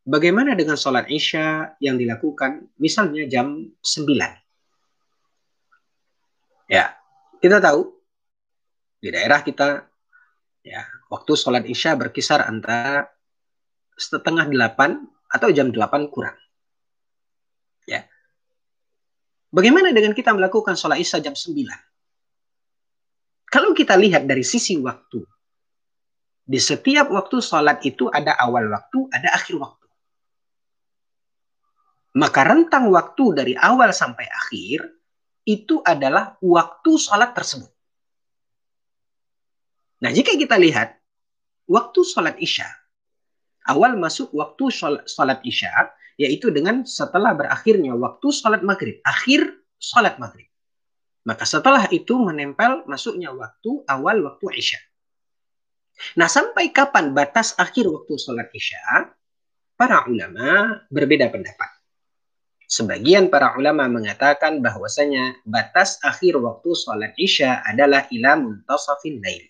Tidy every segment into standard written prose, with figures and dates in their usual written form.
Bagaimana dengan sholat Isya yang dilakukan misalnya jam 9? Ya, kita tahu di daerah kita ya, waktu sholat Isya berkisar antara setengah 8 atau jam 8 kurang. Ya. Bagaimana dengan kita melakukan sholat Isya jam 9? Kalau kita lihat dari sisi waktu, di setiap waktu sholat itu ada awal waktu, ada akhir waktu. Maka rentang waktu dari awal sampai akhir itu adalah waktu sholat tersebut. Nah, jika kita lihat waktu sholat Isya, awal masuk waktu sholat Isya, yaitu dengan setelah berakhirnya waktu sholat maghrib, akhir sholat maghrib. Maka setelah itu menempel masuknya waktu awal waktu Isya. Nah, sampai kapan batas akhir waktu sholat Isya? Para ulama berbeda pendapat. Sebagian para ulama mengatakan bahwasanya batas akhir waktu sholat Isya adalah ila muntasafin lail,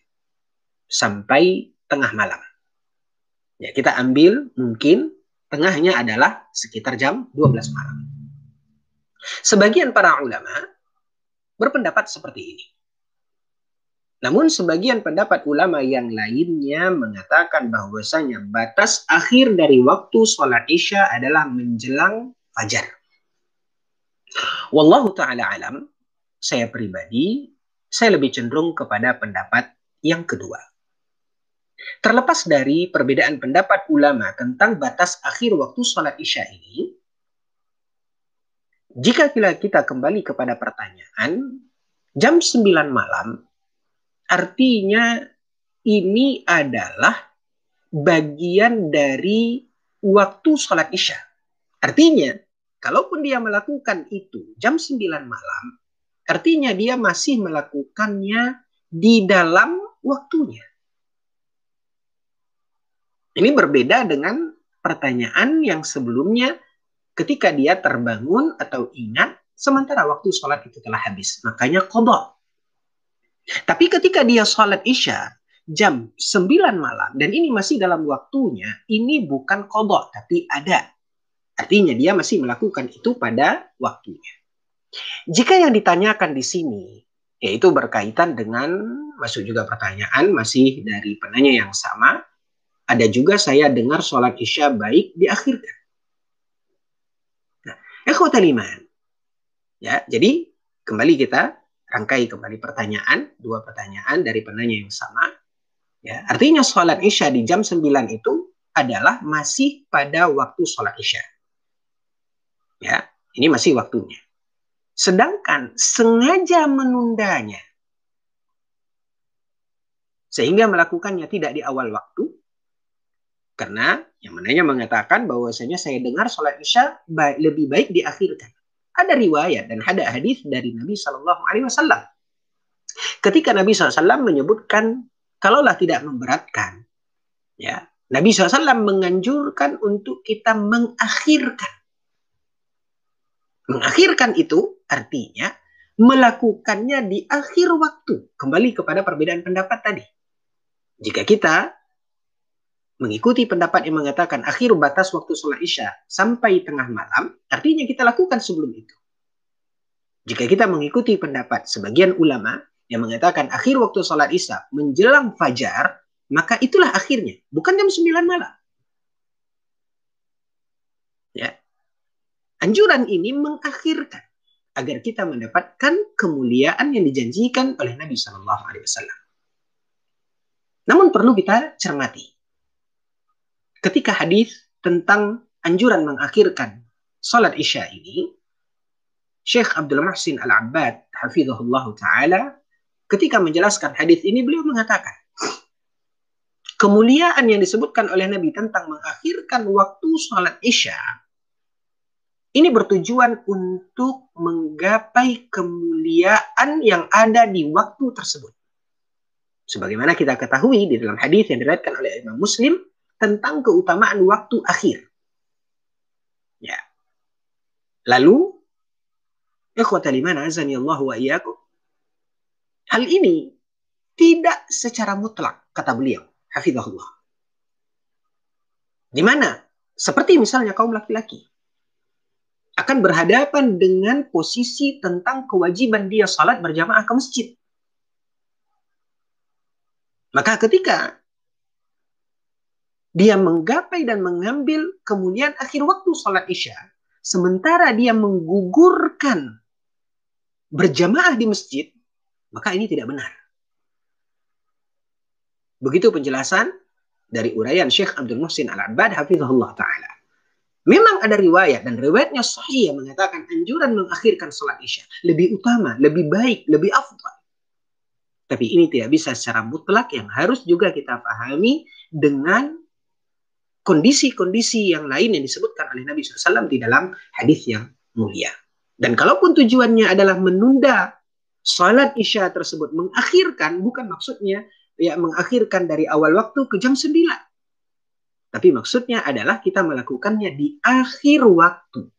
sampai tengah malam. Ya, kita ambil mungkin tengahnya adalah sekitar jam 12 malam. Sebagian para ulama berpendapat seperti ini. Namun sebagian pendapat ulama yang lainnya mengatakan bahwasanya batas akhir dari waktu sholat Isya adalah menjelang fajar. Wallahu ta'ala alam, saya pribadi, saya lebih cenderung kepada pendapat yang kedua. Terlepas dari perbedaan pendapat ulama tentang batas akhir waktu sholat Isya ini, jika kita kembali kepada pertanyaan, jam 9 malam, artinya ini adalah bagian dari waktu sholat Isya. Artinya, kalaupun dia melakukan itu jam 9 malam, artinya dia masih melakukannya di dalam waktunya. Ini berbeda dengan pertanyaan yang sebelumnya ketika dia terbangun atau ingat sementara waktu sholat itu telah habis. Makanya qadha. Tapi ketika dia sholat Isya jam 9 malam dan ini masih dalam waktunya, ini bukan qadha tapi ada. Artinya dia masih melakukan itu pada waktunya. Jika yang ditanyakan di sini yaitu berkaitan dengan, masuk juga pertanyaan masih dari penanya yang sama, ada juga saya dengar sholat Isya baik diakhirkan. Nah, ikhwatal iman. Ya, jadi kembali kita rangkai kembali pertanyaan, dua pertanyaan dari penanya yang sama. Ya, artinya sholat Isya di jam 9 itu adalah masih pada waktu sholat Isya. Ya, ini masih waktunya. Sedangkan sengaja menundanya sehingga melakukannya tidak di awal waktu, karena yang menanya mengatakan bahwasanya saya dengar sholat Isya lebih baik diakhirkan. Ada riwayat dan ada hadis dari Nabi SAW. Ketika Nabi SAW menyebutkan, kalaulah tidak memberatkan, ya, Nabi SAW menganjurkan untuk kita mengakhirkan. Mengakhirkan itu artinya melakukannya di akhir waktu. Kembali kepada perbedaan pendapat tadi. Jika kita mengikuti pendapat yang mengatakan akhir batas waktu sholat Isya sampai tengah malam, artinya kita lakukan sebelum itu. Jika kita mengikuti pendapat sebagian ulama yang mengatakan akhir waktu sholat Isya menjelang fajar, maka itulah akhirnya, bukan jam 9 malam. Ya. Anjuran ini mengakhirkan agar kita mendapatkan kemuliaan yang dijanjikan oleh Nabi SAW. Namun perlu kita cermati. Ketika hadis tentang anjuran mengakhirkan salat Isya ini, Syekh Abdul Muhsin Al-Abbad hafizahullah ta'ala ketika menjelaskan hadis ini beliau mengatakan kemuliaan yang disebutkan oleh Nabi tentang mengakhirkan waktu salat Isya ini bertujuan untuk menggapai kemuliaan yang ada di waktu tersebut. Sebagaimana kita ketahui di dalam hadis yang diriwayatkan oleh Imam Muslim tentang keutamaan waktu akhir. Ya. Lalu, ikhwatal iman azani Allah wa iyyakum. Hal ini tidak secara mutlak, kata beliau, hafizahullah. Di mana Seperti misalnya kaum laki-laki akan berhadapan dengan posisi tentang kewajiban dia salat berjamaah ke masjid. Maka ketika dia menggapai dan mengambil kemudian akhir waktu salat Isya, sementara dia menggugurkan berjamaah di masjid, maka ini tidak benar. Begitu penjelasan dari uraian Syekh Abdul Muhsin Al-Abbad hafizahullah ta'ala. Memang ada riwayat, dan riwayatnya sahih yang mengatakan anjuran mengakhirkan salat Isya lebih utama, lebih baik, lebih afdal. Tapi ini tidak bisa secara mutlak, yang harus juga kita pahami dengan kondisi-kondisi yang lain yang disebutkan oleh Nabi SAW di dalam hadis yang mulia. Dan kalaupun tujuannya adalah menunda salat Isya tersebut, mengakhirkan, bukan maksudnya ya mengakhirkan dari awal waktu ke jam 9. Tapi maksudnya adalah kita melakukannya di akhir waktu.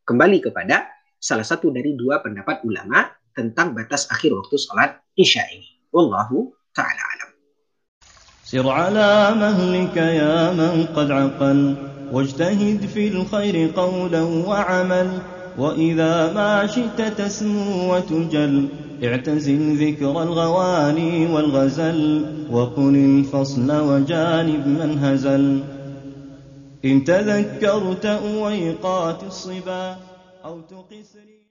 Kembali kepada salah satu dari dua pendapat ulama tentang batas akhir waktu salat Isya ini. Wallahu ta'ala alam. سر على مهلك يا من قد عقل واجتهد في الخير قولا وعمل وإذا ما شئت تسمو وتجل اعتزل ذكر الغواني والغزل وقل الفصل وجانب من هزل إن تذكرت أويقات الصبا أو تقسري